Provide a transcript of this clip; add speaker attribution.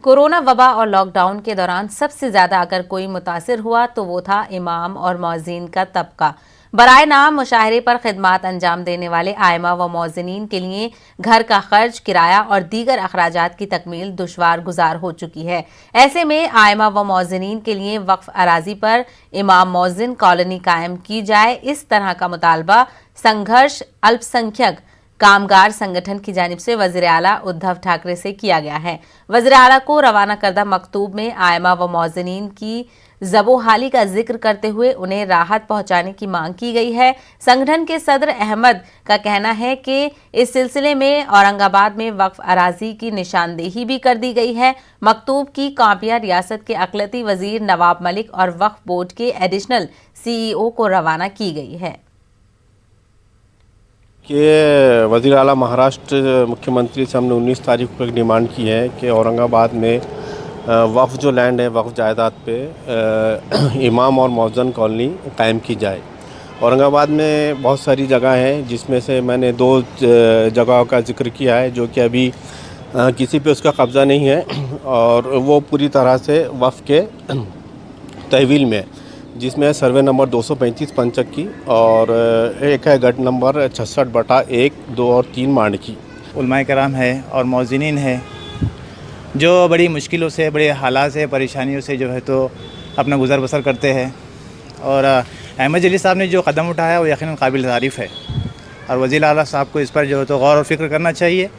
Speaker 1: Corona वबा और lockdown के दौरान सबसे ज्यादा अगर कोई मुतासिर हुआ तो वो था इमाम और मौज़िन का तबका। बराए नाम मुशाहरे पर खिदमात अंजाम देने वाले आइमा व मौज़िनीन के लिए घर का खर्च, किराया और दीगर अखराजात की तकमील दुश्वार गुजार हो चुकी है। ऐसे में आइमा व मौज़िनीन के लिए वक्फ अराजी पर इमाम मौज़िन कॉलोनी कायम की जाए, इस तरह का मुतालबा संघर्ष अल्पसंख्यक कामगार संगठन की जानिब से वज़ीर आला उद्धव ठाकरे से किया गया है। वज़ीर आला को रवाना करदा मकतूब में आइमा व मौज़िनीन की ज़बोहाली का जिक्र करते हुए उन्हें राहत पहुंचाने की मांग की गई है। संगठन के सदर अहमद का कहना है कि इस सिलसिले में औरंगाबाद में वक्फ अराजी की निशानदेही भी कर दी गई है। मकतूब की कापियां रियासत के अक़लियती वज़ीर नवाब मलिक और वक्फ बोर्ड के एडिशनल CEO को रवाना की गई है।
Speaker 2: कि वज़ीर आला महाराष्ट्र मुख्यमंत्री से हमने 19 तारीख को एक डिमांड की है कि औरंगाबाद में वक्फ जो लैंड है, वक्फ जायदाद पे इमाम और मौज़िन कॉलोनी कायम की जाए। औरंगाबाद में बहुत सारी जगह हैं, जिसमें से मैंने 2 जगहों का जिक्र किया है जो कि अभी किसी पे उसका कब्ज़ा नहीं है और वो पूरी तरह से वक्फ के तहवील में, जिसमें सर्वे नंबर 235 पंचक की और एक है गट नंबर 66/1, 2 और 3 मांड की।
Speaker 3: उलमाए कराम है और मौज़िनीन है जो बड़ी मुश्किलों से, बड़े हालात से, परेशानियों से जो है तो अपना गुज़र बसर करते हैं और अहमद जलील साहब ने जो कदम उठाया वो यकीनन काबिल तारीफ़ है और वज़ीर आला साहब को इस पर जो है तो गौर और फ़िक्र करना चाहिए।